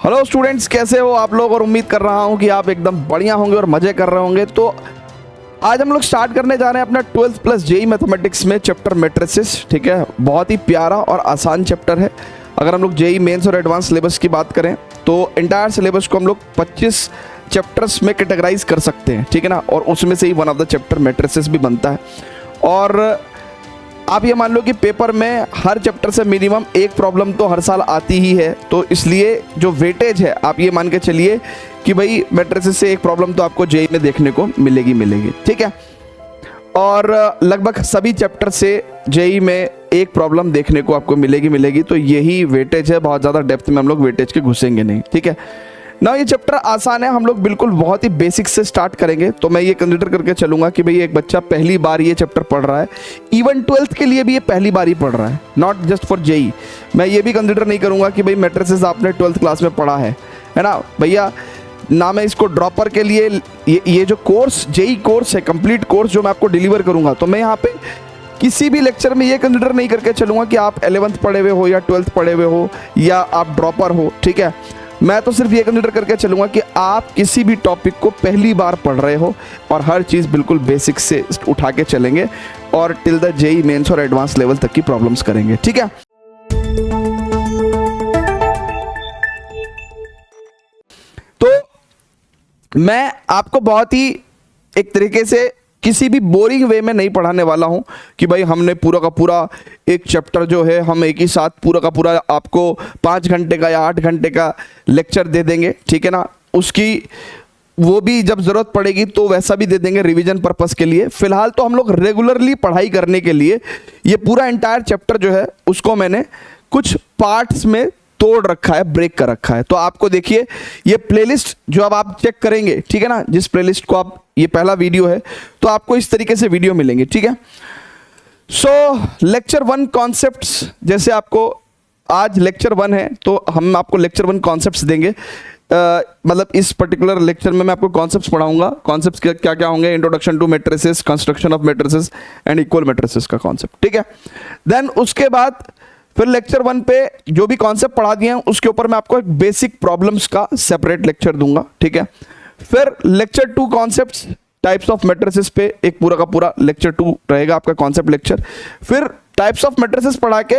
Hello students, कैसे हो आप लोग। और उम्मीद कर रहा हूँ कि आप एकदम बढ़िया होंगे और मज़े कर रहे होंगे। तो आज हम लोग स्टार्ट करने जा रहे हैं अपना 12th प्लस जेई मैथमेटिक्स में चैप्टर मैट्रिसेस। ठीक है, बहुत ही प्यारा और आसान चैप्टर है। अगर हम लोग जेई मेंस और एडवांस सिलेबस की बात करें तो एंटायर सिलेबस को हम लोग 25 चैप्टर्स में कैटेगराइज कर सकते हैं। ठीक है ना, और उसमें से ही one of the chapter matrices भी बनता है। और आप ये मान लो कि पेपर में हर चैप्टर से मिनिमम एक प्रॉब्लम तो हर साल आती ही है, तो इसलिए जो वेटेज है आप ये मान के चलिए कि भाई मैट्रिसेस से एक प्रॉब्लम तो आपको जेई में देखने को मिलेगी। ठीक है, और लगभग सभी चैप्टर से जेई में एक प्रॉब्लम देखने को आपको मिलेगी। तो यही वेटेज है, बहुत ज़्यादा डेप्थ में हम लोग वेटेज के घुसेंगे नहीं। ठीक है ना, ये चैप्टर आसान है, हम लोग बिल्कुल बहुत ही बेसिक से स्टार्ट करेंगे। तो मैं ये कंसिडर करके चलूंगा कि भाई एक बच्चा पहली बार ये चैप्टर पढ़ रहा है, इवन 12th के लिए भी ये पहली बार ही पढ़ रहा है, नॉट जस्ट फॉर जेई। मैं ये भी कंसिडर नहीं करूंगा कि भाई मैट्रिसेस आपने 12th क्लास में पढ़ा है ना भैया। ना मैं इसको ड्रॉपर के लिए ये जो कोर्स जेई कोर्स है, कंप्लीट कोर्स जो मैं आपको डिलीवर करूंगा, तो मैं यहाँ पे किसी भी लेक्चर में ये कंसिडर नहीं करके चलूंगा कि आप 11th पढ़े हुए हो या 12th पढ़े हुए हो या आप ड्रॉपर हो। ठीक है, मैं तो सिर्फ ये कंसिडर करके चलूंगा कि आप किसी भी टॉपिक को पहली बार पढ़ रहे हो और हर चीज़ बिल्कुल बेसिक से उठा के चलेंगे और टिल द जेई मेंस और एडवांस लेवल तक की प्रॉब्लम्स करेंगे। ठीक है, तो मैं आपको बहुत ही एक तरीके से किसी भी बोरिंग वे में नहीं पढ़ाने वाला हूं कि भाई हमने पूरा का पूरा एक चैप्टर जो है हम एक ही साथ पूरा का पूरा आपको 5 घंटे का या 8 घंटे का लेक्चर दे देंगे। ठीक है ना, उसकी वो भी जब ज़रूरत पड़ेगी तो वैसा भी दे देंगे रिवीजन पर्पस के लिए। फिलहाल तो हम लोग रेगुलरली पढ़ाई करने के लिए ये पूरा एंटायर चैप्टर जो है उसको मैंने कुछ पार्ट्स में तोड़ रखा है, ब्रेक कर रखा है। तो आपको देखिए ये प्लेलिस्ट जो अब आप चेक करेंगे, ठीक है ना, जिस प्लेलिस्ट को आप, ये पहला वीडियो है तो आपको इस तरीके से वीडियो मिलेंगे। ठीक है, सो लेक्चर 1 कॉन्सेप्ट्स, जैसे आपको आज लेक्चर 1 है तो हम आपको लेक्चर 1 कॉन्सेप्ट्स देंगे। मतलब इस पर्टिकुलर लेक्चर में मैं आपको कॉन्सेप्ट्स पढ़ाऊंगा। कॉन्सेप्ट्स क्या क्या होंगे? Introduction to matrices, construction of matrices and equal matrices का कॉन्सेप्ट। ठीक है, देन उसके बाद फिर लेक्चर 1 पे जो भी कॉन्सेप्ट पढ़ा दिए हैं उसके ऊपर मैं आपको एक बेसिक प्रॉब्लम्स का सेपरेट लेक्चर दूंगा। ठीक है, फिर lecture 2 concepts types of matrices पे एक पूरा का पूरा लेक्चर 2 रहेगा आपका कॉन्सेप्ट लेक्चर। फिर टाइप्स ऑफ मैट्रिसेस पढ़ा के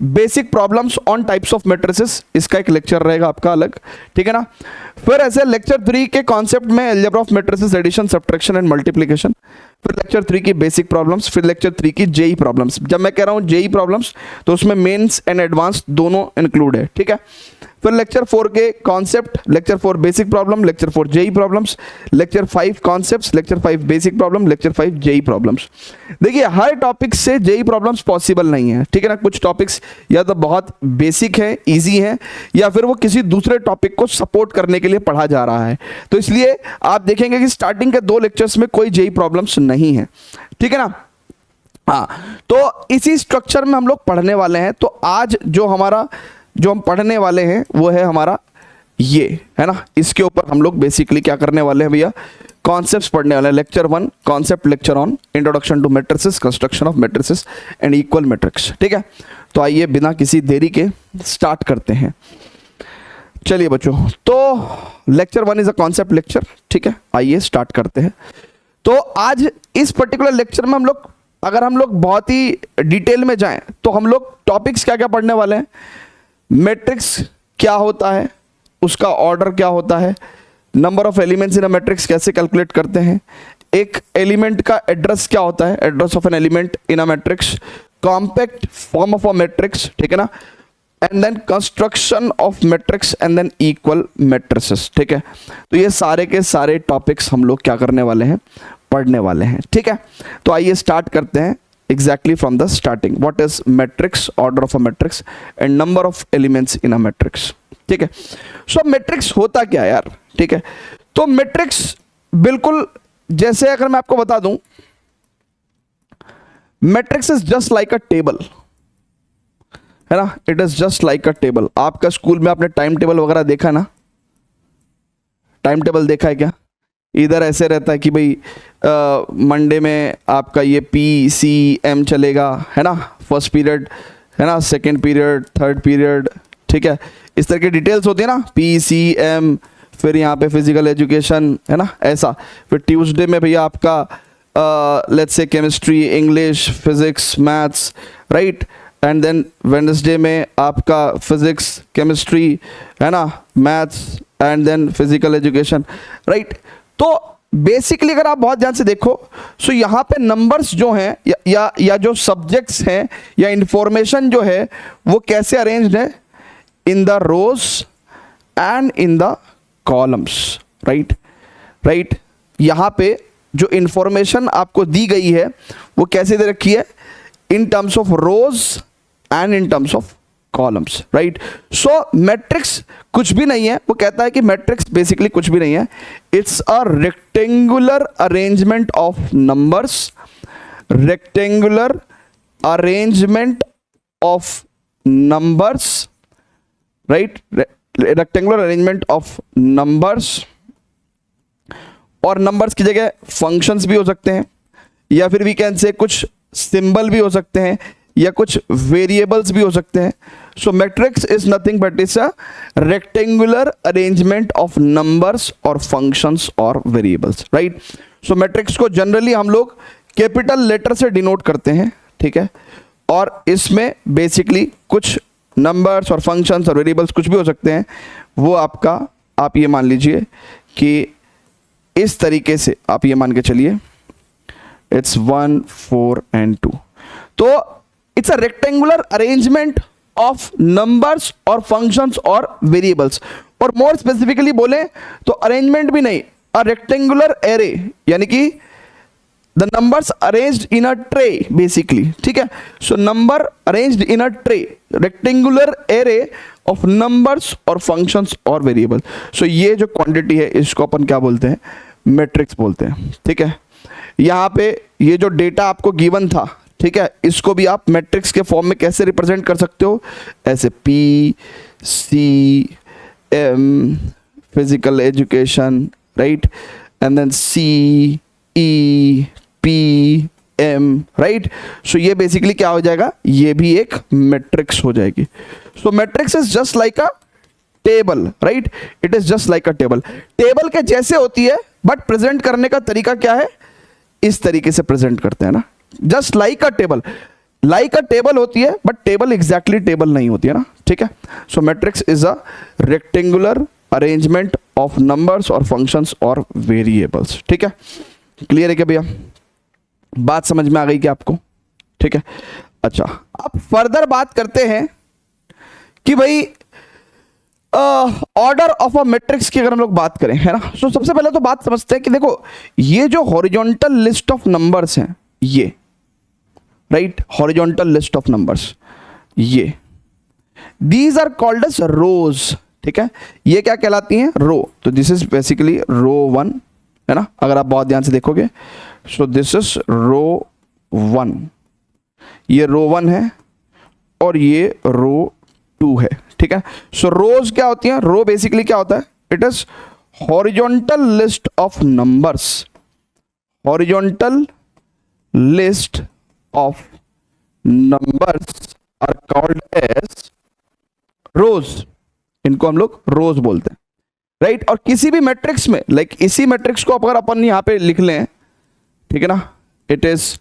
basic problems on types of matrices, इसका एक लेक्चर रहेगा आपका अलग। ठीक है ना, फिर ऐसे लेक्चर 3 के कॉन्सेप्ट में algebra of matrices, addition, subtraction and multiplication. फिर लेक्चर 3 की बेसिक प्रॉब्लम्स, फिर लेक्चर 3 की जेई प्रॉब्लम्स। जब मैं कह रहा हूँ जेई प्रॉब्लम्स तो उसमें मेंस एंड एडवांस दोनों इंक्लूड है। ठीक है, फिर लेक्चर 4 के concept, lecture 4 basic problem, lecture 4 JEE problems, lecture 5 concepts, lecture 5 basic problem, lecture 5 JEE problems. देखिए हर टॉपिक से जेई प्रॉब्लम्स पॉसिबल नहीं है। ठीक है ना, कुछ टॉपिक्स या तो बहुत बेसिक है, इजी है, या फिर वो किसी दूसरे टॉपिक को सपोर्ट करने के लिए पढ़ा जा रहा है। तो इसलिए आप देखेंगे कि स्टार्टिंग के 2 लेक्चर्स में कोई जेई प्रॉब्लम्स नहीं है। ठीक है ना, हाँ, तो इसी स्ट्रक्चर में हम लोग पढ़ने वाले हैं। तो आज जो हम पढ़ने वाले हैं वो है हमारा ये, है ना, इसके ऊपर हम लोग बेसिकली क्या करने वाले हैं भैया, कॉन्सेप्ट्स पढ़ने वाले हैं। Lecture 1 concept lecture on introduction to matrices, construction of matrices and equal matrix. ठीक है, तो आइए बिना किसी देरी के स्टार्ट करते हैं। चलिए बच्चों, तो lecture 1 is a concept lecture. ठीक है, आइए स्टार्ट करते हैं। तो आज इस पर्टिकुलर लेक्चर में अगर हम लोग बहुत ही डिटेल में जाएं तो हम लोग टॉपिक्स क्या क्या पढ़ने वाले हैं। मैट्रिक्स क्या होता है, उसका ऑर्डर क्या होता है, number of elements in a matrix कैसे कैलकुलेट करते हैं, एक एलिमेंट का एड्रेस क्या होता है, address of an element in a matrix, compact form of a matrix. ठीक है ना, and then construction of matrix and then equal matrices. ठीक है, तो ये सारे के सारे टॉपिक्स हम लोग क्या करने वाले हैं, पढ़ने वाले हैं। ठीक है, तो आइए स्टार्ट करते हैं exactly from the starting. What is matrix, order of a matrix and number of elements in a matrix. ठीक है, so matrix होता क्या यार। ठीक है, तो matrix बिल्कुल जैसे अगर मैं आपको बता दूं, matrix is just like a table, है ना, it is just like a table। आपका स्कूल में आपने टाइम टेबल वगैरह देखा ना, टाइम टेबल देखा है क्या? इधर ऐसे रहता है कि भाई मंडे में आपका ये PCM चलेगा, है ना, फर्स्ट पीरियड, है ना, सेकंड पीरियड, थर्ड पीरियड। ठीक है, इस तरह की डिटेल्स होती है ना, PCM, फिर यहाँ पे फिजिकल एजुकेशन है ना ऐसा। फिर ट्यूसडे में भैया आपका let's say chemistry, English, physics, maths, right. And then Wednesday में आपका फिजिक्स, केमिस्ट्री है ना, maths and then physical education, right. तो बेसिकली अगर आप बहुत ध्यान से देखो सो यहाँ पे नंबर्स जो हैं या जो सब्जेक्ट्स हैं या इंफॉर्मेशन जो है वो कैसे अरेंज्ड है, in the rows and in the columns, right. यहाँ पे जो इंफॉर्मेशन आपको दी गई है वो कैसे दे रखी है, in terms of rose and in terms of columns, right. So matrix कुछ भी नहीं है, वो कहता है कि मैट्रिक्स बेसिकली कुछ भी नहीं है, it's a rectangular arrangement of numbers, rectangular arrangement of numbers, right, rectangular arrangement of numbers. और नंबर्स की जगह फंक्शंस भी हो सकते हैं, या फिर वी कैन से कुछ सिंबल भी हो सकते हैं, या कुछ वेरिएबल्स भी हो सकते हैं। So matrix is nothing but it's a rectangular arrangement of numbers और फंक्शंस और वेरिएबल्स, राइट। सो मैट्रिक्स को जनरली हम लोग कैपिटल लेटर से डिनोट करते हैं, ठीक है। और इसमें बेसिकली कुछ नंबर्स और फंक्शंस और वेरिएबल्स कुछ भी हो सकते हैं, वो आपका आप ये मान लीजिए कि इस तरीके से आप ये मान के चलिए, इट्स 1, 4 and 2। तो it's a rectangular arrangement of numbers और फंक्शंस और वेरिएबल्स। और मोर स्पेसिफिकली बोले तो अरेंजमेंट भी नहीं, अ रेक्टेंगुलर एरे, यानी कि the numbers arranged in a tray basically, ठीक है। So number arranged in a tray, rectangular array of numbers और फंक्शंस और वेरिएबल। सो ये जो क्वांटिटी है इसको अपन क्या बोलते हैं, मैट्रिक्स बोलते हैं, ठीक है। यहाँ पे ये जो डेटा आपको गिवन था, ठीक है, इसको भी आप मैट्रिक्स के फॉर्म में कैसे रिप्रेजेंट कर सकते हो, ऐसे PCM, physical education, right, and then CEPM, right. So ये बेसिकली क्या हो जाएगा, ये भी एक मैट्रिक्स हो जाएगी। So matrix is just like a table, right, it is just like a table. Table के जैसे होती है बट प्रेजेंट करने का तरीका क्या है, इस तरीके से प्रेजेंट करते हैं ना, just like a table. Like a table होती है बट टेबल एग्जैक्टली टेबल नहीं होती है ना, ठीक है। So matrix is a rectangular arrangement of numbers और फंक्शंस और वेरिएबल्स, ठीक है। क्लियर है क्या भैया, बात समझ में आ गई क्या आपको, ठीक है। अच्छा, अब फर्दर बात करते हैं कि भाई ऑर्डर ऑफ अ मैट्रिक्स की अगर हम लोग बात करें, है ना। तो सबसे पहले तो बात समझते हैं कि देखो ये जो हॉरिजॉन्टल लिस्ट ऑफ नंबर्स हैं, ये right, horizontal list of numbers, ये दीज आर कॉल्ड एज रोज, ठीक है। ये क्या कहलाती हैं, रो। तो दिस इज बेसिकली रो 1, है ना, अगर आप बहुत ध्यान से देखोगे। सो दिस इज रो 1, ये रो 1 है और ये रो 2 है, ठीक है। सो रोज क्या होती हैं, रो बेसिकली क्या होता है, it is horizontal list of numbers, horizontal list of numbers are called as rows, इनको हम लोग रोज बोलते हैं, राइट। और किसी भी मैट्रिक्स में लाइक इसी मैट्रिक्स को अगर अपन यहां पे लिख लें, ठीक है ना, it is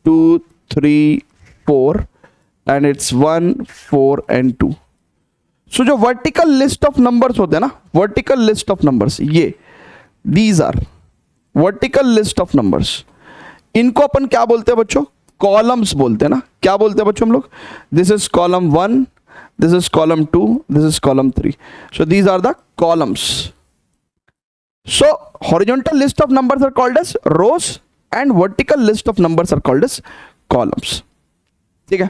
2, 3, 4 and it's 1, 4 and 2। So जो वर्टिकल लिस्ट ऑफ नंबर्स होते हैं ना, वर्टिकल लिस्ट ऑफ नंबर्स, ये these are vertical list of numbers, इनको अपन क्या बोलते हैं बच्चों, कॉलम्स बोलते हैं ना। क्या बोलते हैं बच्चों हम लोग, this is column 1, this is column 2, this is column 3, so these are the columns। so horizontal list of numbers are called as rows and vertical list of numbers are called as columns, ठीक है।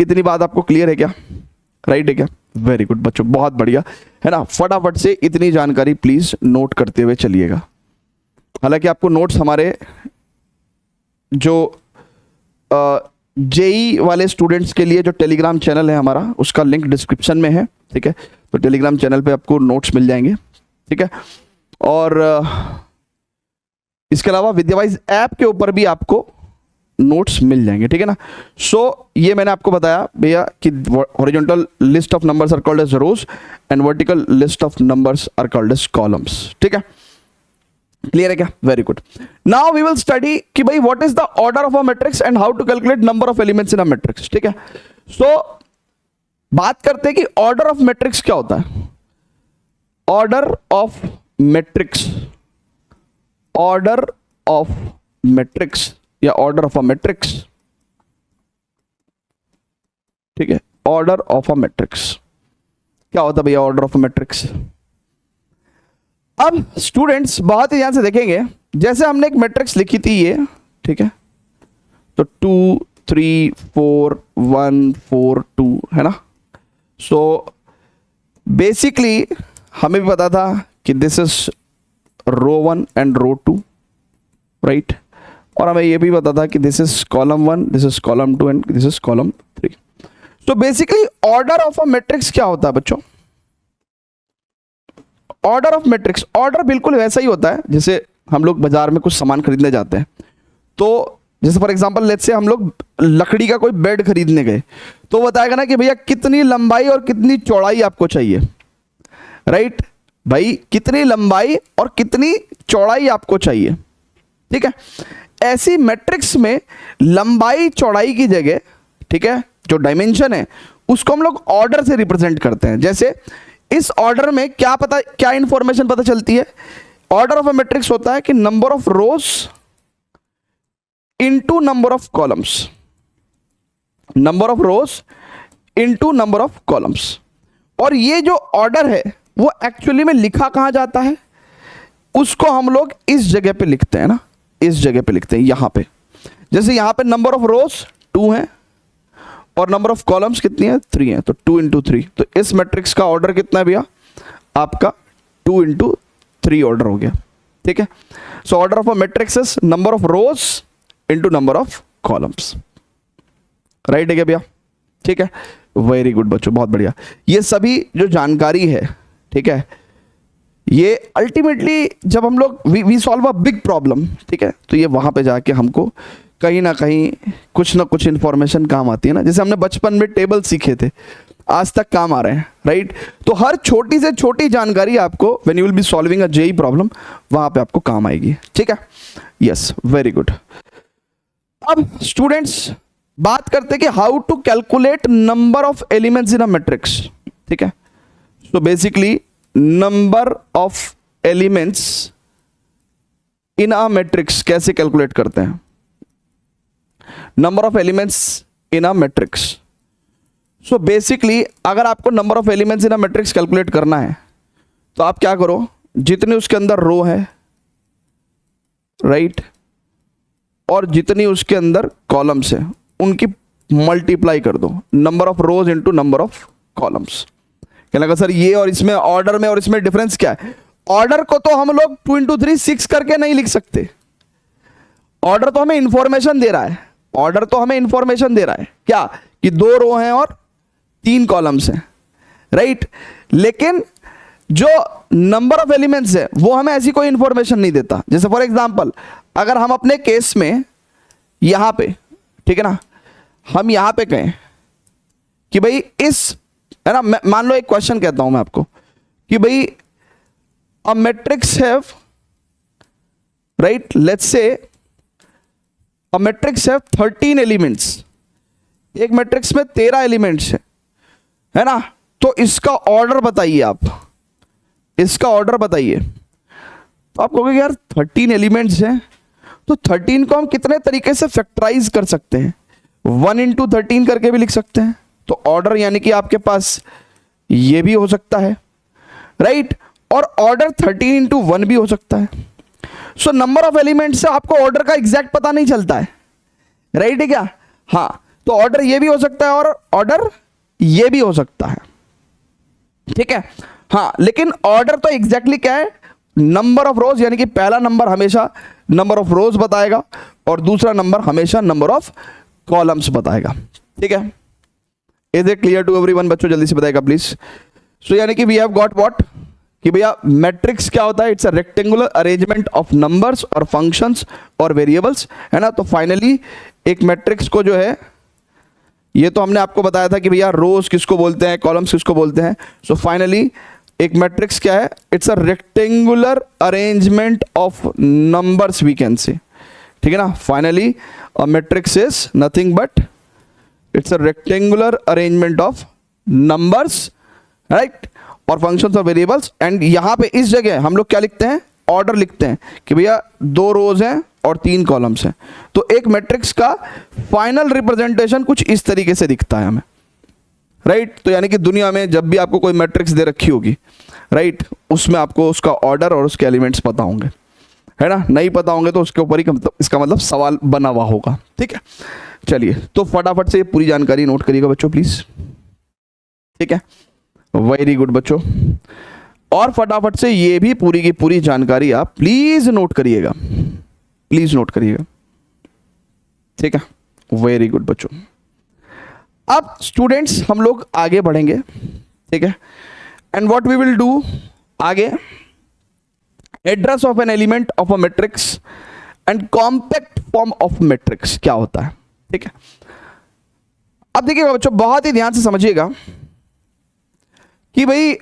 इतनी बात आपको clear है क्या, right है क्या, very good बच्चों, बहुत बढ़िया, है ना। फटाफट से इतनी जानकारी प्लीज नोट करते हुए चलिएगा। हालांकि आपको नोट्स हमारे जो जेई वाले स्टूडेंट्स के लिए जो टेलीग्राम चैनल है हमारा, उसका लिंक डिस्क्रिप्शन में है, ठीक है। तो टेलीग्राम चैनल पे आपको नोट्स मिल जाएंगे, ठीक है। और इसके अलावा विद्यावाइज ऐप के ऊपर भी आपको नोट्स मिल जाएंगे, ठीक है ना। सो ये मैंने आपको बताया भैया कि horizontal list of numbers are called as rows and vertical list of numbers are called as columns, ठीक है। क्लियर है क्या? Very good. Now we will study कि भाई what is the order of a matrix and how to calculate number of elements in a matrix, ठीक है। सो बात करते हैं कि ऑर्डर ऑफ मैट्रिक्स क्या होता है। Order of matrix, order of matrix या ऑर्डर ऑफ अ मैट्रिक्स, ठीक है। ऑर्डर ऑफ अ मैट्रिक्स क्या होता है भैया? Order of a matrix. अब स्टूडेंट्स बहुत ही ध्यान से देखेंगे, जैसे हमने एक मैट्रिक्स लिखी थी ये, ठीक है, तो 2 3 4 1 4 2 है ना। सो बेसिकली हमें भी पता था कि this is row 1 and row 2, right. और हमें ये भी पता था कि this is column 1, this is column 2 and this is column 3। So basically order of a matrix क्या होता है बच्चों? ऑर्डर ऑफ मैट्रिक्स, ऑर्डर बिल्कुल वैसा ही होता है जैसे हम लोग बाजार में कुछ सामान खरीदने जाते हैं। तो जैसे फॉर एग्जांपल लेट्स से हम लोग लकड़ी का कोई बेड खरीदने गए, तो बताएगा ना कि भैया कितनी लंबाई और कितनी चौड़ाई आपको चाहिए, राइट। भाई कितनी लंबाई और कितनी चौड़ाई आपको चाहिए, ठीक है। ऐसी मैट्रिक्स में लंबाई चौड़ाई की जगह, ठीक है, जो डायमेंशन है उसको हम लोग ऑर्डर से रिप्रेजेंट करते हैं। जैसे इस ऑर्डर में क्या इंफॉर्मेशन पता चलती है? ऑर्डर ऑफ अ मैट्रिक्स होता है कि number of rose into number of columns, number of rose into number of columns. और ये जो ऑर्डर है वो एक्चुअली में लिखा कहां जाता है? उसको हम लोग इस जगह पे लिखते हैं ना, इस जगह पे लिखते हैं, यहां पे। जैसे यहां पे नंबर ऑफ रोज 2 है और नंबर ऑफ कॉलम्स कितनी है? 3 है, तो 2 इंटू 3। तो इस मैट्रिक्स का ऑर्डर कितना है भैया? आपका 2 इंटू 3 ऑर्डर हो गया, ठीक है। So order of a matrix is number of rose into number of columns, right है क्या भैया? ठीक है, वेरी गुड बच्चों, बहुत बढ़िया। ये सभी जो जानकारी है, ठीक है, ये अल्टीमेटली जब हम लोग we solve a big problem, ठीक है, तो ये वहां पे जाके हमको कहीं ना कहीं कुछ ना कुछ इंफॉर्मेशन काम आती है ना। जैसे हमने बचपन में टेबल सीखे थे, आज तक काम आ रहे हैं, राइट। तो हर छोटी से छोटी जानकारी आपको when you will be solving a JEE problem, वहां पे आपको काम आएगी, ठीक है। Yes, very good. अब स्टूडेंट्स बात करते हैं कि how to calculate number of elements in a matrix, ठीक है। तो basically number of elements in a matrix कैसे कैलकुलेट करते हैं? Number of elements in a matrix. So basically अगर आपको number of elements in a matrix calculate करना है तो आप क्या करो, जितने उसके अंदर रो है, राइट, और जितनी उसके अंदर कॉलम्स है उनकी मल्टीप्लाई कर दो, number of rose into number of columns. कहने लगा सर ये और इसमें ऑर्डर में और इसमें डिफरेंस क्या है? ऑर्डर को तो हम लोग 2 इंटू 3 6 करके नहीं लिख सकते। ऑर्डर तो हमें इंफॉर्मेशन दे रहा है, ऑर्डर तो हमें इंफॉर्मेशन दे रहा है क्या, कि 2 रो हैं और 3 कॉलम्स हैं, राइट। लेकिन जो नंबर ऑफ एलिमेंट्स है वो हमें ऐसी कोई इंफॉर्मेशन नहीं देता। जैसे फॉर एग्जांपल अगर हम अपने केस में यहां पे, ठीक है ना, हम यहां पे कहें कि भाई इस, है ना, मान लो एक क्वेश्चन कहता हूं मैं आपको कि भाई a matrix have, right, let's से अ मैट्रिक्स हैव 13 एलिमेंट्स। एक मैट्रिक्स में 13 एलिमेंट्स है ना, तो इसका ऑर्डर बताइए, आप इसका ऑर्डर बताइए। तो आप कहोगे यार 13 एलिमेंट्स हैं, तो 13 को हम कितने तरीके से फैक्टराइज कर सकते हैं? 1 इंटू 13 करके भी लिख सकते हैं। तो ऑर्डर यानी कि आपके पास ये भी हो सकता है, राइट, और ऑर्डर 13 इंटू 1 भी हो सकता है। सो नंबर ऑफ एलिमेंट से आपको ऑर्डर का एग्जैक्ट पता नहीं चलता है, राइट है क्या? हाँ, तो ऑर्डर ये भी हो सकता है और ऑर्डर ये भी हो सकता है, ठीक है। हाँ, लेकिन ऑर्डर तो एग्जैक्टली क्या है? नंबर ऑफ रोज, यानी कि पहला नंबर हमेशा नंबर ऑफ रोज बताएगा और दूसरा नंबर हमेशा नंबर ऑफ कॉलम्स बताएगा, ठीक है। Is it clear to everyone बच्चों? जल्दी से बताएगा प्लीज। सो यानी कि वी हैव गॉट व्हाट, कि भैया मैट्रिक्स क्या होता है, it's a rectangular arrangement of numbers और फंक्शंस और वेरिएबल्स, है ना। तो फाइनली एक मैट्रिक्स को जो है, ये तो हमने आपको बताया था कि भैया रोज किसको बोलते हैं, कॉलम्स किसको बोलते हैं। सो फाइनली एक मैट्रिक्स क्या है, it's a rectangular arrangement of numbers we can say, ठीक है ना। Finally a matrix is nothing but it's a rectangular arrangement of numbers, right, और फंक्शंस और वेरिएबल्स। एंड यहां पे इस जगह हम लोग क्या लिखते हैं, ऑर्डर लिखते हैं कि भैया 2 रोज हैं और 3 कॉलम्स हैं। तो एक मैट्रिक्स का फाइनल रिप्रेजेंटेशन कुछ इस तरीके से दिखता है हमें, राइट। तो यानी कि दुनिया में जब भी आपको कोई मैट्रिक्स दे रखी होगी, राइट, उसमें आपको उसका ऑर्डर और उसके एलिमेंट्स पता होंगे, है ना। नहीं पता होंगे तो उसके ऊपर ही इसका मतलब सवाल बना हुआ होगा, ठीक है। चलिए तो फटाफट से ये पूरी जानकारी नोट करिएगा बच्चों प्लीज, ठीक है। वेरी गुड बच्चों, और फटाफट से ये भी पूरी की पूरी जानकारी आप प्लीज नोट करिएगा, प्लीज नोट करिएगा, ठीक है। वेरी गुड बच्चों। अब स्टूडेंट्स हम लोग आगे बढ़ेंगे, ठीक है। And what we will do आगे, address of an element of a matrix and compact form of matrix क्या होता है, ठीक है। अब देखिएगा बच्चों, बहुत ही ध्यान से समझिएगा कि भाई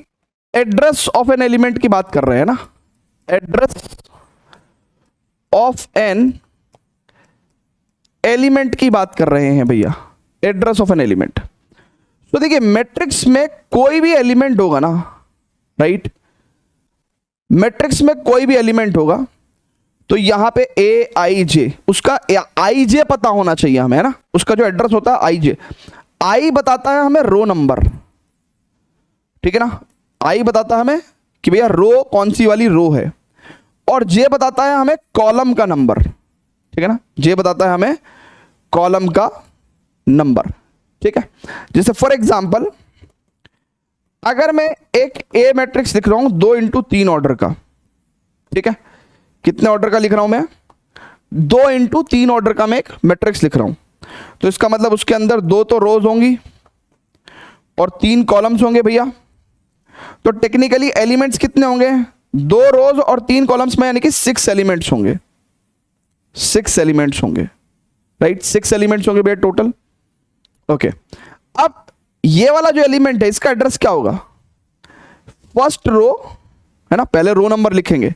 एड्रेस ऑफ एन एलिमेंट की बात कर रहे हैं ना, एड्रेस ऑफ एन एलिमेंट की बात कर रहे हैं भैया, एड्रेस ऑफ एन एलिमेंट। तो देखिए मैट्रिक्स में कोई भी एलिमेंट होगा ना, राइट, मैट्रिक्स में कोई भी एलिमेंट होगा तो यहां पे ए आई जे, उसका आई जे पता होना चाहिए हमें, है ना। उसका जो एड्रेस होता है आई जे, आई बताता है हमें रो नंबर, ठीक है ना। आई बताता है हमें कि भैया रो कौन सी वाली रो है, और जे बताता है हमें कॉलम का नंबर, ठीक है ना। जे बताता है हमें कॉलम का नंबर, ठीक है। जैसे फॉर एग्जांपल अगर मैं एक ए मैट्रिक्स लिख रहा हूं 2 इंटू 3 ऑर्डर का, ठीक है। कितने ऑर्डर का लिख रहा हूं मैं, 2 इंटू 3 ऑर्डर का मैं एक मैट्रिक्स लिख रहा हूं। तो इसका मतलब उसके अंदर 2 तो रोज होंगी और 3 कॉलम्स होंगे भैया। तो टेक्निकली एलिमेंट्स कितने होंगे, 2 रोज और 3 कॉलम्स में, यानी कि 6 एलिमेंट्स होंगे, 6 एलिमेंट्स होंगे, राइट, 6 एलिमेंट्स होंगे भैया टोटल। ओके, अब ये वाला जो एलिमेंट है इसका एड्रेस क्या होगा, फर्स्ट रो, है ना। पहले रो नंबर लिखेंगे,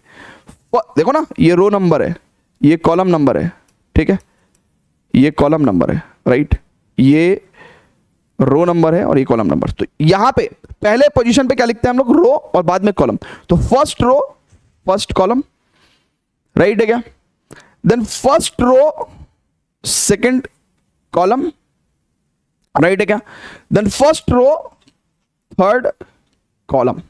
देखो ना ये रो नंबर है, ये कॉलम नंबर है, ठीक है, ये कॉलम नंबर है, राइट, ये रो नंबर है और ये कॉलम नंबर। तो यहां पे पहले पोजीशन पे क्या लिखते हैं हम लोग, रो, और बाद में कॉलम। तो first row first column, right है क्या। Then first row second column, right है क्या। Then first row third column,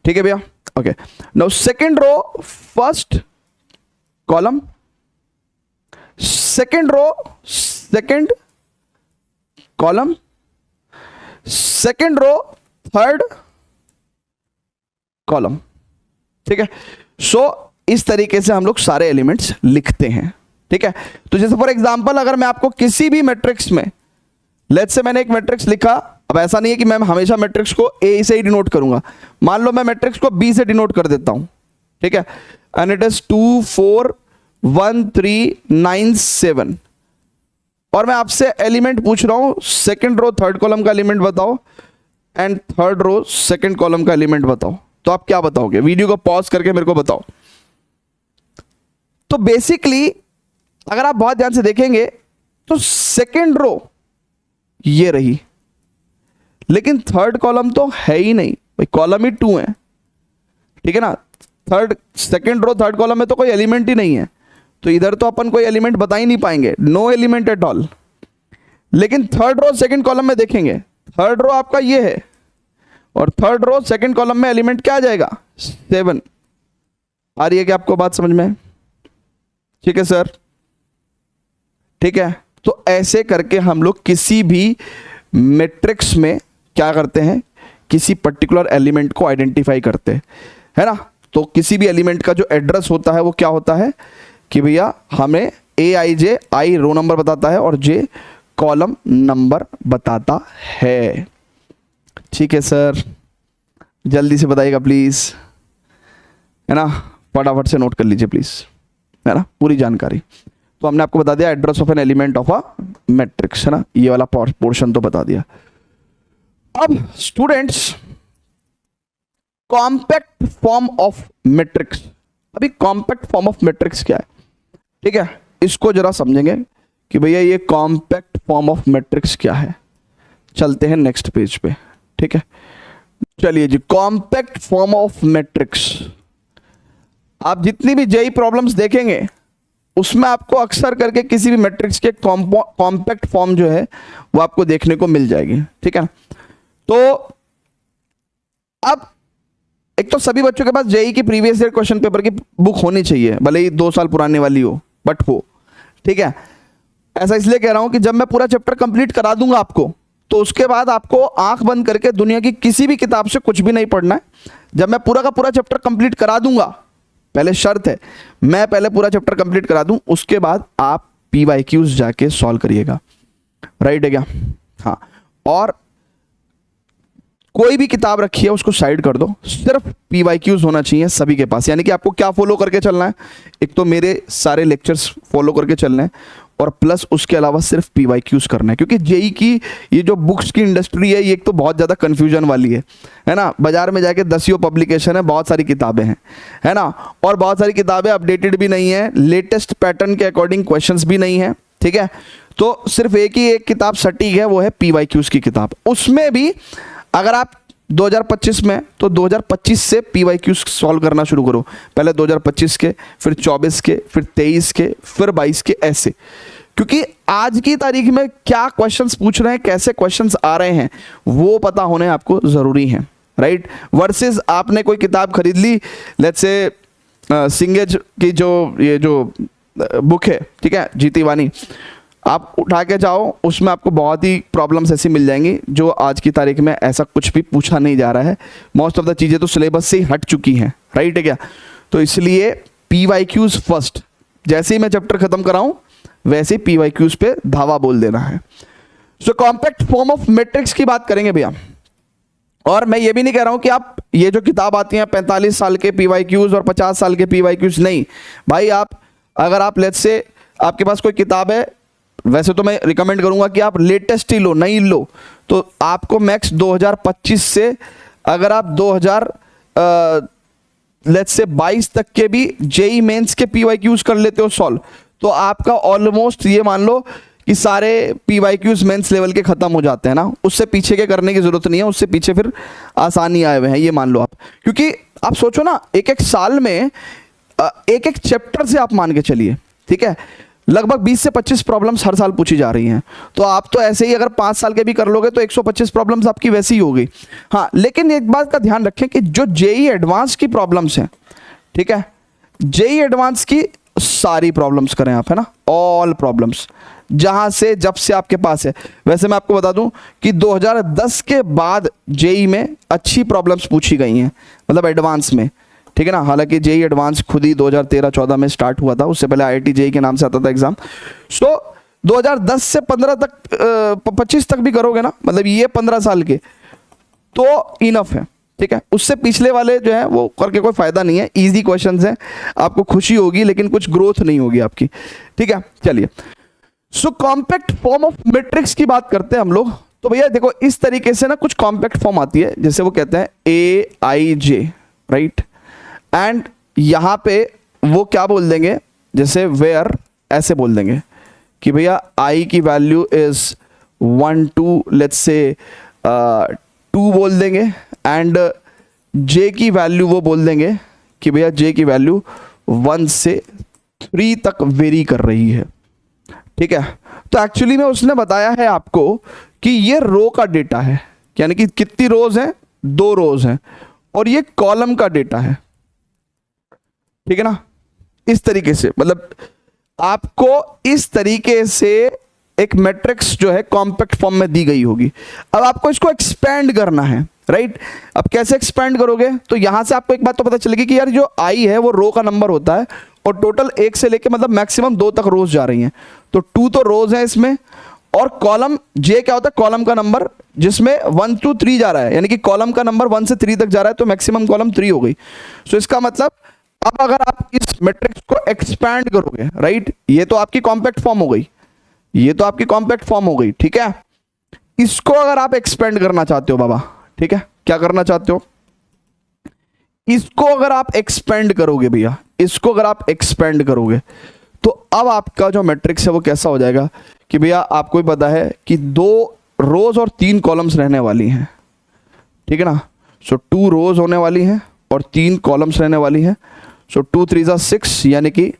ठीक है भैया। Okay, now second row first column, second row second column, second row third column, ठीक है। सो इस तरीके से हम लोग सारे एलिमेंट्स लिखते हैं, ठीक है। तो जैसे फॉर एग्जांपल अगर मैं आपको किसी भी मैट्रिक्स में, लेट्स से मैंने एक मैट्रिक्स लिखा, अब ऐसा नहीं है कि मैं हमेशा मैट्रिक्स को ए से ही डिनोट करूंगा। मान लो मैं मैट्रिक्स को बी से डिनोट कर देता हूं, ठीक है। एंड इट इज 2 4 1 3 9 7, और मैं आपसे एलिमेंट पूछ रहा हूं, सेकंड रो थर्ड कॉलम का एलिमेंट बताओ and third row second column का एलिमेंट बताओ। तो आप क्या बताओगे, वीडियो को पॉज करके मेरे को बताओ। तो बेसिकली अगर आप बहुत ध्यान से देखेंगे तो सेकंड रो ये रही, लेकिन थर्ड कॉलम तो है ही नहीं भाई, कॉलम ही 2 है, ठीक है ना। Third second row third column में तो कोई एलिमेंट ही नहीं है, तो इधर तो अपन कोई एलिमेंट बता ही नहीं पाएंगे, नो एलिमेंट एट ऑल। लेकिन थर्ड रो सेकंड कॉलम में देखेंगे, थर्ड रो आपका ये है और थर्ड रो सेकंड कॉलम में एलिमेंट क्या आ जाएगा, 7। आ रही है क्या आपको बात समझ में, ठीक है सर, ठीक है। तो ऐसे करके हम लोग किसी भी मैट्रिक्स में क्या करते हैं, किसी पर्टिकुलर एलिमेंट को आइडेंटिफाई करते हैं, है ना। तो किसी भी एलिमेंट का जो एड्रेस होता है वो क्या होता है कि भैया हमें ए आई जे, आई रो नंबर बताता है और जे कॉलम नंबर बताता है, ठीक है सर। जल्दी से बताइएगा प्लीज, है ना, फटाफट से नोट कर लीजिए प्लीज, है ना, पूरी जानकारी। तो हमने आपको बता दिया address of an element of a matrix, है ना, ये वाला पोर्शन तो बता दिया। अब students, compact form of matrix. अभी कॉम्पैक्ट फॉर्म ऑफ मैट्रिक्स क्या है, ठीक है, इसको जरा समझेंगे कि भैया ये कॉम्पैक्ट फॉर्म ऑफ मैट्रिक्स क्या है। चलते हैं नेक्स्ट पेज पे, ठीक है, चलिए जी। कॉम्पैक्ट फॉर्म ऑफ मैट्रिक्स, आप जितनी भी जेई प्रॉब्लम्स देखेंगे उसमें आपको अक्सर करके किसी भी मैट्रिक्स के कॉम्पैक्ट फॉर्म जो है वो आपको देखने को मिल जाएगी, ठीक है। तो अब एक तो सभी बच्चों के पास जेई की प्रीवियस ईयर क्वेश्चन पेपर की बुक होनी चाहिए, भले ही 2 साल पुराने वाली हो, बट हो, ठीक है। ऐसा इसलिए कह रहा हूं कि जब मैं पूरा चैप्टर कंप्लीट करा दूंगा आपको, तो उसके बाद आपको आंख बंद करके दुनिया की किसी भी किताब से कुछ भी नहीं पढ़ना है। जब मैं पूरा का पूरा चैप्टर कंप्लीट करा दूंगा, पहले शर्त है मैं पहले पूरा चैप्टर कंप्लीट करा दूं, उसके बाद आप पीवाईक्यूज जाके सॉल्व करिएगा, राइट है क्या? हाँ, और कोई भी किताब रखी है उसको साइड कर दो, सिर्फ पीवाईक्यूज होना चाहिए सभी के पास। यानी कि आपको क्या फॉलो करके चलना है, एक तो मेरे सारे लेक्चर्स फॉलो करके चलने हैं, और प्लस उसके अलावा सिर्फ पीवाईक्यूज करना है। क्योंकि जेई की ये जो बुक्स की इंडस्ट्री है, ये एक तो बहुत ज़्यादा कन्फ्यूजन वाली है ना। बाजार में जाके 10 पब्लिकेशन है, बहुत सारी किताबें हैं, है ना, और बहुत सारी किताबें अपडेटेड भी नहीं है, लेटेस्ट पैटर्न के अकॉर्डिंग क्वेश्चंस भी नहीं है, ठीक है। तो सिर्फ एक ही एक किताब सटीक है, वो है पीवाईक्यूज की किताब। उसमें भी अगर आप 2025 में, तो 2025 से पीवाईक्यूज सॉल्व करना शुरू करो। पहले 2025 के, फिर 24 के, फिर 23 के, फिर 22 के, ऐसे। क्योंकि आज की तारीख में क्या क्वेश्चंस पूछ रहे हैं, कैसे क्वेश्चंस आ रहे हैं, वो पता होने आपको ज़रूरी है, राइट। वर्सेस आपने कोई किताब खरीद ली, लेट्स से सिंगेज की ये जो बुक है, ठीक है, जीती वानी, आप उठा के जाओ, उसमें आपको बहुत ही प्रॉब्लम्स ऐसी मिल जाएंगी जो आज की तारीख में ऐसा कुछ भी पूछा नहीं जा रहा है। मोस्ट ऑफ द चीज़ें तो सिलेबस से ही हट चुकी हैं, राइट है क्या? तो इसलिए पीवाईक्यूज फर्स्ट, जैसे ही मैं चैप्टर खत्म कराऊं वैसे ही पीवाईक्यूज पे धावा बोल देना है। सो कॉम्पैक्ट फॉर्म ऑफ मैट्रिक्स की बात करेंगे भैया। और मैं ये भी नहीं कह रहा हूं कि आप ये जो किताब आती है 45 साल के पीवाईक्यूज और 50 साल के पीवाईक्यूज, नहीं भाई। आप अगर आप लेट्स से आपके पास कोई किताब है, वैसे तो मैं रिकमेंड करूंगा कि आप लेटेस्ट ही लो, नहीं लो तो आपको मैक्स 2025 से, अगर आप 2000 लेट्स से 22 तक के भी जेई मेंस के पीवाईक्यूज कर लेते हो सॉल्व, तो आपका ऑलमोस्ट ये मान लो कि सारे पीवाईक्यूज मेंस लेवल के खत्म हो जाते हैं ना। उससे पीछे के करने की जरूरत नहीं है, उससे पीछे फिर आसानी आए हुए हैं, ये मान लो आप। क्योंकि आप सोचो ना, एक एक साल में एक एक चैप्टर से आप मान के चलिए, ठीक है, लगभग 20 से 25 प्रॉब्लम्स हर साल पूछी जा रही हैं। तो आप तो ऐसे ही अगर 5 साल के भी कर लोगे तो 125 प्रॉब्लम्स आपकी वैसी ही होगी। हाँ, लेकिन एक बात का ध्यान रखें कि जो जेई एडवांस की प्रॉब्लम्स हैं, ठीक है, जेई एडवांस की सारी प्रॉब्लम्स करें आप, है ना, ऑल प्रॉब्लम्स जहां से जब से आपके पास है। वैसे मैं आपको बता दूं कि 2010 के बाद जेई में अच्छी प्रॉब्लम्स पूछी गई हैं, मतलब एडवांस में, ठीक है ना। हालांकि जेई एडवांस खुद ही 2013-14 में स्टार्ट हुआ था, उससे पहले आईआईटी जेई के नाम से आता था एग्जाम। सो 2010 से 15 तक 25 तक भी करोगे ना, मतलब ये 15 साल के तो इनफ है, ठीक है। उससे पिछले वाले जो है वो करके कोई फायदा नहीं है। इजी क्वेश्चंस हैं, आपको खुशी होगी लेकिन कुछ ग्रोथ नहीं होगी आपकी, ठीक है। चलिए, सो कॉम्पैक्ट फॉर्म ऑफ मैट्रिक्स की बात करते हैं हम लोग। तो भैया देखो, इस तरीके से ना कुछ कॉम्पैक्ट फॉर्म आती है, जैसे वो कहते हैं AIJ, राइट। एंड यहां पे वो क्या बोल देंगे, जैसे वेयर ऐसे बोल देंगे कि भैया I की वैल्यू इज 1 2 लेट्स से 2 बोल देंगे, एंड J की वैल्यू वो बोल देंगे कि भैया J की वैल्यू 1 से 3 तक वेरी कर रही है, ठीक है। तो एक्चुअली में उसने बताया है आपको कि ये रो का डेटा है, यानी कि कितनी रोज हैं, 2 रोज हैं, और ये कॉलम का डेटा है, ठीक है ना। इस तरीके से, मतलब आपको इस तरीके से एक मैट्रिक्स जो है कॉम्पैक्ट फॉर्म में दी गई होगी। अब आपको इसको एक्सपेंड करना है, राइट। अब कैसे एक्सपेंड करोगे, तो यहां से आपको एक बात तो पता चलेगी कि यार जो आई है वो रो का नंबर होता है, और टोटल 1 से लेके मतलब मैक्सिमम 2 तक रोज जा रही हैं, तो 2 तो रोज है इसमें, और कॉलम जे क्या होता है, कॉलम का नंबर जिसमें 1 to 3 जा रहा है, यानी कि कॉलम का नंबर 1 से 3 तक जा रहा है, तो मैक्सिमम कॉलम 3 हो गई। सो इसका मतलब अब अगर आप इस मैट्रिक्स को एक्सपैंड करोगे, राइट, ये तो आपकी कॉम्पैक्ट फॉर्म हो गई, ये तो आपकी कॉम्पैक्ट फॉर्म हो गई, ठीक है। इसको अगर आप एक्सपेंड करना चाहते हो बाबा, ठीक है, क्या करना चाहते हो, इसको अगर आप एक्सपेंड करोगे भैया, इसको अगर आप एक्सपेंड करोगे, तो अब आपका जो मैट्रिक्स है वो कैसा हो जाएगा कि भैया आपको भी पता है कि 2 रोज और 3 कॉलम्स रहने वाली हैं, ठीक है ना। सो 2 रोज होने वाली हैं और 3 कॉलम्स रहने वाली हैं। सो 2 3 जा 6, यानी कि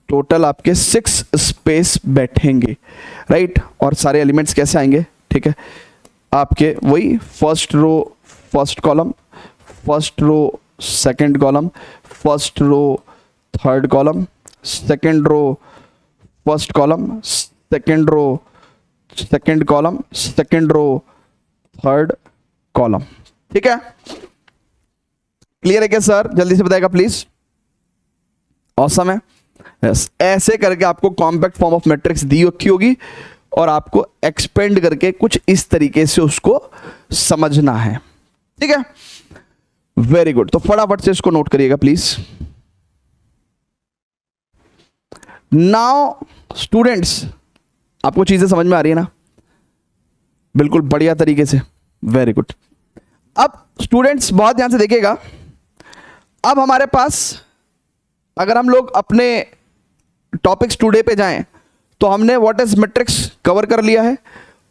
टोटल आपके 6 स्पेस बैठेंगे, राइट। और सारे एलिमेंट्स कैसे आएंगे, ठीक है, आपके वही first row first column, first row second column, first row third column, second row first column, second row second column, second row third column, ठीक है। क्लियर है क्या सर, जल्दी से बताएगा प्लीज। ऑसम है, यस। ऐसे करके आपको कॉम्पैक्ट फॉर्म ऑफ मैट्रिक्स दी रखी होगी और आपको एक्सपेंड करके कुछ इस तरीके से उसको समझना है, ठीक है। वेरी गुड, तो फटाफट से इसको नोट करिएगा प्लीज। नाउ स्टूडेंट्स, आपको चीजें समझ में आ रही है ना, बिल्कुल बढ़िया तरीके से, वेरी गुड। अब स्टूडेंट्स बहुत ध्यान से देखिएगा, अब हमारे पास अगर हम लोग अपने टॉपिक्स टुडे पे जाएं तो हमने व्हाट इज मैट्रिक्स कवर कर लिया है,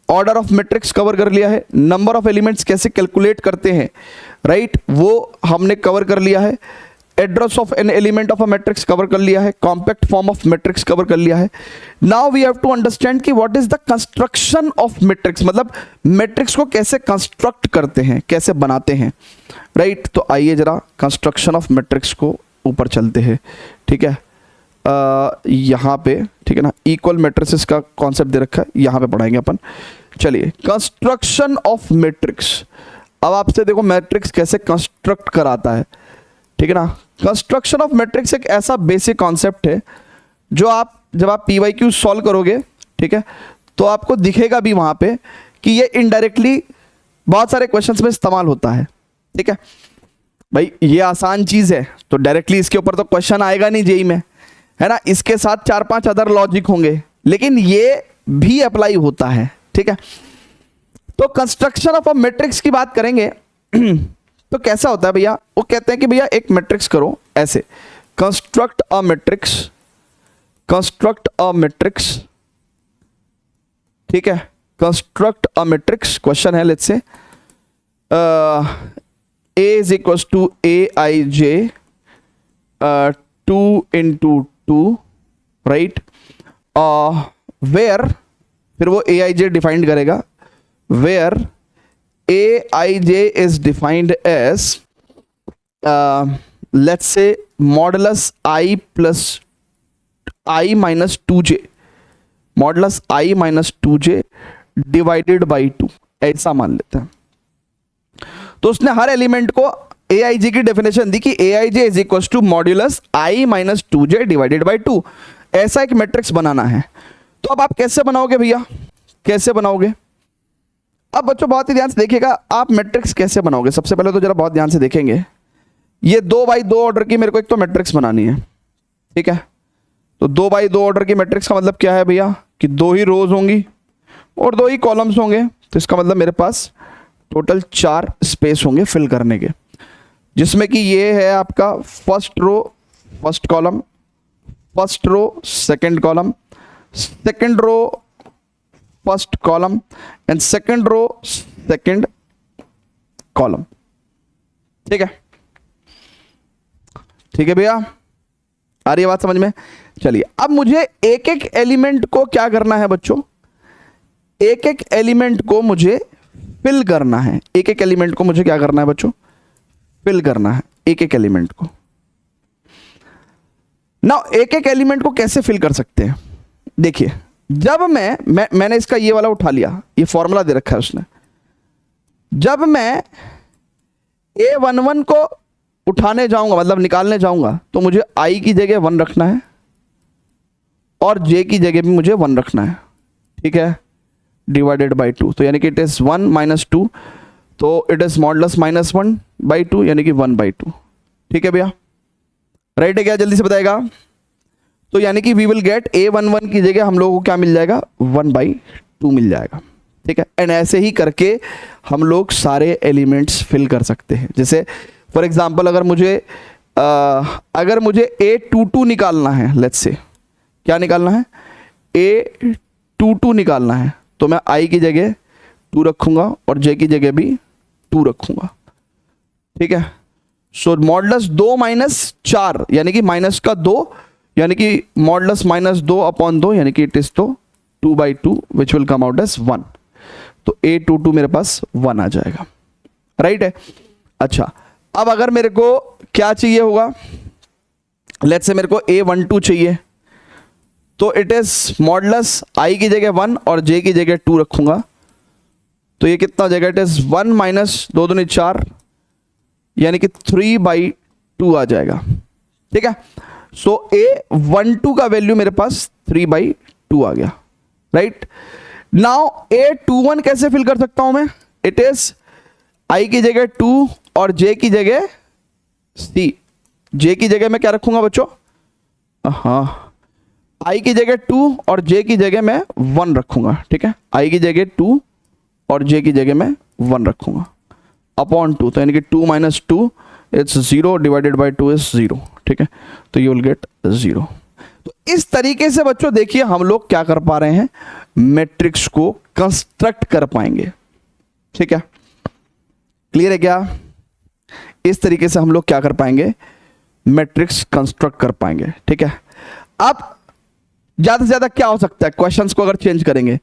ऑर्डर ऑफ मैट्रिक्स कवर कर लिया है, नंबर ऑफ एलिमेंट्स कैसे कैलकुलेट करते हैं, राइट, वो हमने कवर कर लिया है, address of an element of a matrix cover कर लिया है, compact form of matrix cover कर लिया है। Now we have to understand कि what is the construction of matrix, मतलब मैट्रिक्स को कैसे कंस्ट्रक्ट करते हैं, कैसे बनाते हैं, राइट। तो आइए जरा कंस्ट्रक्शन ऑफ मैट्रिक्स को ऊपर चलते हैं, ठीक है। यहाँ पे, ठीक है ना, इक्वल मैट्रिसेस का कॉन्सेप्ट दे रखा है, यहाँ पे पढ़ाएंगे अपन। चलिए, कंस्ट्रक्शन ऑफ मैट्रिक्स। अब आपसे देखो मैट्रिक्स कैसे कंस्ट्रक्ट कराता है, ठीक है ना। कंस्ट्रक्शन ऑफ मैट्रिक्स एक ऐसा बेसिक कॉन्सेप्ट है जो आप जब आप PYQ सॉल्व करोगे, ठीक है, तो आपको दिखेगा भी वहाँ पे कि ये इनडायरेक्टली बहुत सारे क्वेश्चंस में इस्तेमाल होता है, ठीक है। भाई ये आसान चीज़ है तो डायरेक्टली इसके ऊपर तो क्वेश्चन आएगा नहीं जेई में, है ना, इसके साथ 4-5 अदर लॉजिक होंगे, लेकिन ये भी अप्लाई होता है, ठीक है। तो कंस्ट्रक्शन ऑफ अ मैट्रिक्स की बात करेंगे तो कैसा होता है भैया, वो कहते हैं कि भैया एक मैट्रिक्स करो ऐसे, construct a matrix, construct a matrix, ठीक है, कंस्ट्रक्ट अ मैट्रिक्स। क्वेश्चन है let's say A is equals to Aij 2 into 2, right, where, फिर वो Aij डिफाइंड करेगा, where Aij is defined as let's say modulus I plus I minus 2j, modulus I minus 2j divided by 2, ऐसा मान लेते हैं। तो उसने हर एलिमेंट को Aij की डेफिनेशन दी कि Aij is equal to modulus I minus 2j divided by 2, ऐसा एक मैट्रिक्स बनाना है। तो अब आप कैसे बनाओगे भैया, कैसे बनाओगे। अब बच्चों बहुत ही ध्यान से देखिएगा, आप मैट्रिक्स कैसे बनाओगे। सबसे पहले तो जरा बहुत ध्यान से देखेंगे, ये 2x2 ऑर्डर की मेरे को एक तो मैट्रिक्स बनानी है, ठीक है। तो 2x2 ऑर्डर की मैट्रिक्स का मतलब क्या है भैया कि 2 ही रोज होंगी और 2 ही कॉलम्स होंगे, तो इसका मतलब मेरे पास टोटल 4 स्पेस होंगे फिल करने के, जिसमें कि ये है आपका first row first column, first row second column, second row first column and second row second column, ठीक है। ठीक है भैया, आ रही है बात समझ में। चलिए अब मुझे एक एक एलिमेंट को क्या करना है बच्चों, एक एक एलिमेंट को मुझे फिल करना है, एक एक एलिमेंट को मुझे क्या करना है बच्चों, फिल करना है एक एक एलिमेंट को। ना एक एक एलिमेंट को कैसे फिल कर सकते हैं, देखिए जब मैंने इसका ये वाला उठा लिया, ये फॉर्मूला दे रखा है उसने, जब मैं A11 को उठाने जाऊंगा मतलब निकालने जाऊंगा तो मुझे I की जगह 1 रखना है और J की जगह भी मुझे 1 रखना है, ठीक है। डिवाइडेड बाई 2, तो यानी कि इट इज़ 1 माइनस 2, तो इट इज़ मॉडुलस माइनस 1/2 यानी कि 1/2। ठीक है भैया, राइट है क्या? जल्दी से बताएगा। तो यानी कि वी विल गेट a11 की जगह हम लोगों को क्या मिल जाएगा, 1/2 मिल जाएगा। ठीक है, एंड ऐसे ही करके हम लोग सारे एलिमेंट्स फिल कर सकते हैं। जैसे फॉर एग्जांपल अगर मुझे a22 निकालना है, लेट्स से क्या निकालना है, a22 निकालना है, तो मैं i की जगह 2 रखूंगा और j की जगह भी 2 रखूंगा। ठीक है, सो मॉडुलस 2 माइनस 4 यानी कि माइनस का 2 यानी कि मॉडुलस माइनस 2/2 यानी कि इट इज तो 2/2 which will come out as 1। तो a22 मेरे पास 1 आ जाएगा, राइट है। अच्छा, अब अगर मेरे को क्या चाहिए होगा, लेट्स से मेरे को a12 चाहिए, तो इट इज मॉडुलस i की जगह 1 और j की जगह 2 रखूंगा, तो ये कितना हो जाएगा, इट इज 1 माइनस 2 दूनी 4 यानी कि 3/2 आ जाएगा। ठीक है, सो a12 का वैल्यू मेरे पास 3/2 आ गया, राइट। नाउ a21 कैसे फिल कर सकता हूं मैं, इट इज i की जगह 2 और j की जगह c, j की जगह मैं क्या रखूंगा बच्चों, हाँ, i की जगह 2 और j की जगह मैं 1 रखूंगा। ठीक है, i की जगह 2 और j की जगह मैं 1 रखूंगा अपॉन 2, तो यानी कि 2 minus 2 it's 0 divided by 2 is 0। ठीक है, तो यू विल गेट 0। तो इस तरीके से बच्चों देखिए हम लोग क्या कर पा रहे हैं, मैट्रिक्स को कंस्ट्रक्ट कर पाएंगे। ठीक है, क्लियर है क्या? इस तरीके से हम लोग क्या कर पाएंगे, मैट्रिक्स कंस्ट्रक्ट कर पाएंगे। ठीक है, अब ज्यादा से ज्यादा क्या हो सकता है, क्वेश्चंस को अगर चेंज करेंगे,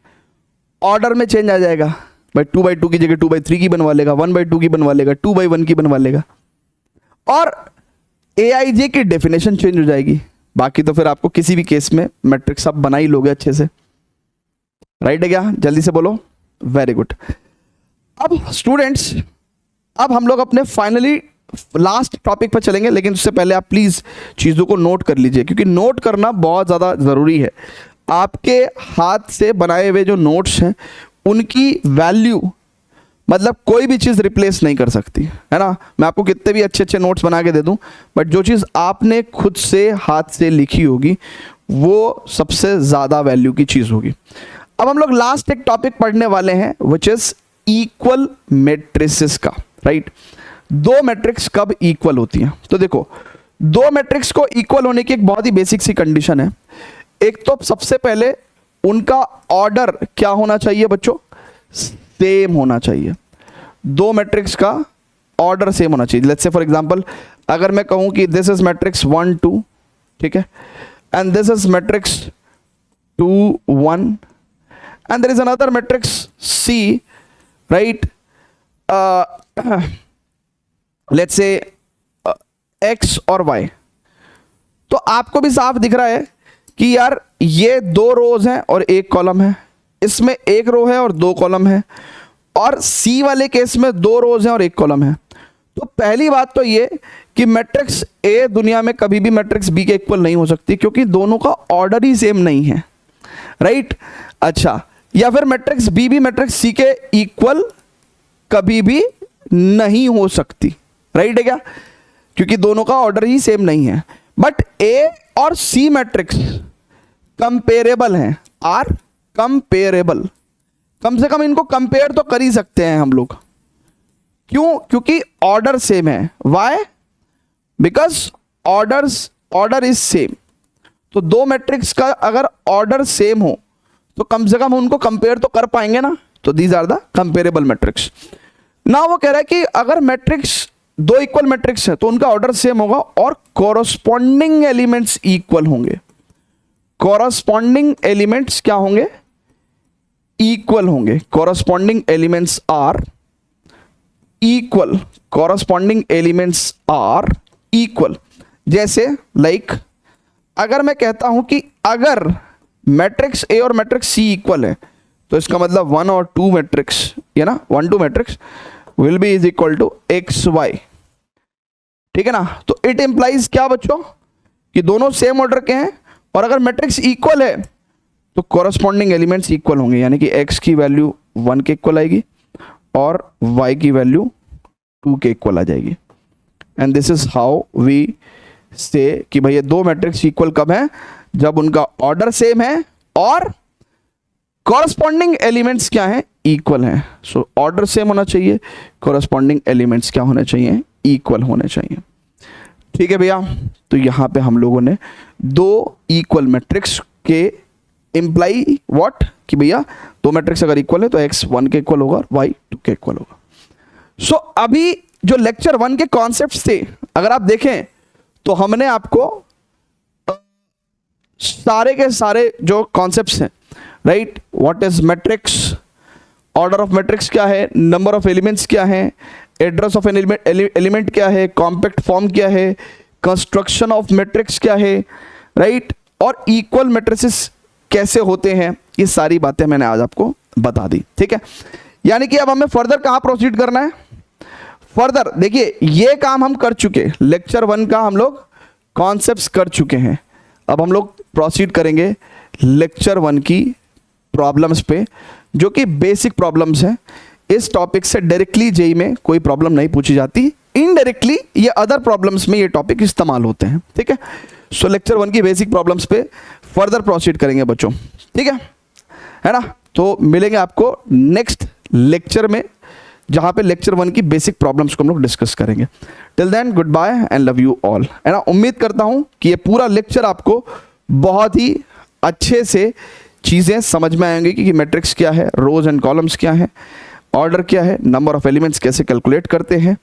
ऑर्डर में चेंज आ जाएगा भाई, 2/2 की जगह 2/3 की बनवा लेगा, 1/2 की बनवा लेगा, 2/1 की बनवा लेगा, और aij की डेफिनेशन चेंज हो जाएगी। बाकी तो फिर आपको किसी भी केस में मैट्रिक्स आप बना ही लोगे अच्छे से, राइट है क्या? जल्दी से बोलो, वेरी गुड। अब स्टूडेंट्स, अब हम लोग अपने फाइनली लास्ट टॉपिक पर चलेंगे, लेकिन उससे पहले आप प्लीज चीजों को नोट कर लीजिए, क्योंकि नोट करना बहुत ज्यादा जरूरी है। आपके हाथ से बनाए हुए जो नोट्स हैं उनकी वैल्यू मतलब कोई भी चीज़ रिप्लेस नहीं कर सकती, है ना। मैं आपको कितने भी अच्छे अच्छे नोट्स बना के दे दूं, बट जो चीज़ आपने खुद से हाथ से लिखी होगी वो सबसे ज़्यादा वैल्यू की चीज़ होगी। अब हम लोग लास्ट एक टॉपिक पढ़ने वाले हैं विच इज़ इक्वल मैट्रिसेस का, राइट। दो मैट्रिक्स कब इक्वल होती हैं, तो देखो दो मैट्रिक्स को इक्वल होने की एक बहुत ही बेसिक सी कंडीशन है। एक तो सबसे पहले उनका ऑर्डर क्या होना चाहिए बच्चों, सेम होना चाहिए। दो मैट्रिक्स का ऑर्डर सेम होना चाहिए। लेट्स से फॉर एग्जांपल अगर मैं कहूं कि दिस इज मैट्रिक्स 1 2, ठीक है, and this is matrix 2 1, and there is another matrix C, right, let's say X और Y, तो आपको भी साफ दिख रहा है कि यार ये दो रोज हैं और एक कॉलम है, इसमें एक रो है और दो कॉलम है, और C वाले केस में दो रोज हैं और एक कॉलम है। तो पहली बात तो ये कि मैट्रिक्स A दुनिया में कभी भी मैट्रिक्स B के इक्वल नहीं हो सकती, क्योंकि दोनों का ऑर्डर ही सेम नहीं है, राइट। अच्छा, या फिर मैट्रिक्स B भी मैट्रिक्स C के इक्वल कभी भी नहीं हो सकती, राइट है क्या, क्योंकि दोनों का ऑर्डर ही सेम नहीं है। बट A और C मैट्रिक्स कंपेरेबल हैं, आर कंपेरेबल, कम से कम इनको कंपेयर तो कर ही सकते हैं हम लोग। क्यों? क्योंकि ऑर्डर सेम है। Why? Because order is same. तो दो मैट्रिक्स का अगर ऑर्डर सेम हो तो कम से कम उनको कंपेयर तो कर पाएंगे ना, तो these are the comparable matrix. ना वो कह रहा है कि अगर मैट्रिक्स दो इक्वल मैट्रिक्स है तो उनका ऑर्डर सेम होगा और कॉरस्पॉन्डिंग एलिमेंट्स इक्वल होंगे। कॉरस्पॉन्डिंग एलिमेंट्स क्या होंगे? इक्वल होंगे। Corresponding elements are equal. Corresponding elements are equal. जैसे लाइक अगर मैं कहता हूं कि अगर मैट्रिक्स ए और मैट्रिक्स सी इक्वल है तो इसका मतलब 1 और 2 मैट्रिक्स, ये ना 1 2 matrix will be is equal to X Y, ठीक है ना। तो इट इंप्लाइज क्या बच्चों कि दोनों सेम ऑर्डर के हैं, और अगर मैट्रिक्स इक्वल है तो कॉरस्पॉन्डिंग एलिमेंट्स इक्वल होंगे, यानी कि x की वैल्यू 1 के इक्वल आएगी और y की वैल्यू 2 के इक्वल आ जाएगी। And this is how we say कि भाई ये दो मैट्रिक्स इक्वल कब है, जब उनका ऑर्डर सेम है और कॉरस्पॉन्डिंग एलिमेंट्स क्या है, इक्वल हैं। सो ऑर्डर सेम होना चाहिए, कॉरस्पॉन्डिंग एलिमेंट्स क्या होने चाहिए, इक्वल होने चाहिए। ठीक है भैया, तो यहाँ पे हम लोगों ने दो इक्वल मैट्रिक्स के इम्प्लाई व्हाट कि भैया दो मैट्रिक्स अगर इक्वल है तो x 1 के इक्वल होगा और y 2 के इक्वल होगा। सो अभी जो लेक्चर 1 के कॉन्सेप्ट्स थे अगर आप देखें तो हमने आपको सारे के सारे जो कॉन्सेप्ट्स हैं, right, what is matrix, order of matrix क्या है, नंबर ऑफ एलिमेंट्स क्या है, एड्रेस ऑफ एन एलिमेंट क्या है, कॉम्पैक्ट फॉर्म क्या है, कंस्ट्रक्शन ऑफ मैट्रिक्स क्या है, राइट, और इक्वल मैट्रिसेस कैसे होते हैं, ये सारी बातें मैंने आज आपको बता दी। ठीक है, यानी कि अब हमें फर्दर कहाँ प्रोसीड करना है, फर्दर देखिए ये काम हम कर चुके, लेक्चर 1 का हम लोग कॉन्सेप्ट्स कर चुके हैं। अब हम लोग प्रोसीड करेंगे लेक्चर 1 की प्रॉब्लम्स पे, जो कि बेसिक प्रॉब्लम्स हैं। इस टॉपिक से डायरेक्टली जेई में कोई प्रॉब्लम नहीं पूछी जाती, इनडायरेक्टली ये अदर प्रॉब्लम्स में ये टॉपिक इस्तेमाल होते हैं। ठीक है, सो लेक्चर 1 की बेसिक प्रॉब्लम्स पे फर्दर प्रोसीड करेंगे बच्चों। ठीक है ना, तो मिलेंगे आपको नेक्स्ट लेक्चर में, जहां पे लेक्चर 1 की बेसिक प्रॉब्लम्स को हम लोग डिस्कस करेंगे। Till then goodbye and love you all. है ना, उम्मीद करता हूं कि ये पूरा लेक्चर आपको बहुत ही अच्छे से चीज़ें समझ में आएंगी कि मैट्रिक्स क्या है, रोज एंड कॉलम्स क्या है, ऑर्डर क्या है, नंबर ऑफ एलिमेंट्स कैसे कैलकुलेट करते हैं,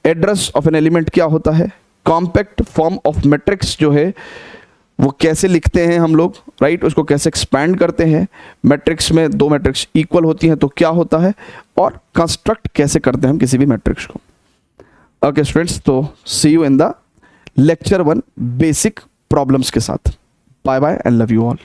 एड्रेस ऑफ एन एलिमेंट क्या होता है, कॉम्पैक्ट फॉर्म ऑफ मैट्रिक्स जो है वो कैसे लिखते हैं हम लोग, राइट, उसको कैसे एक्सपैंड करते हैं, मैट्रिक्स में दो मैट्रिक्स इक्वल होती हैं तो क्या होता है, और कंस्ट्रक्ट कैसे करते हैं हम किसी भी मैट्रिक्स को। ओके स्टूडेंट्स, तो see you in the lecture 1 basic problems के साथ। Bye bye and love you all.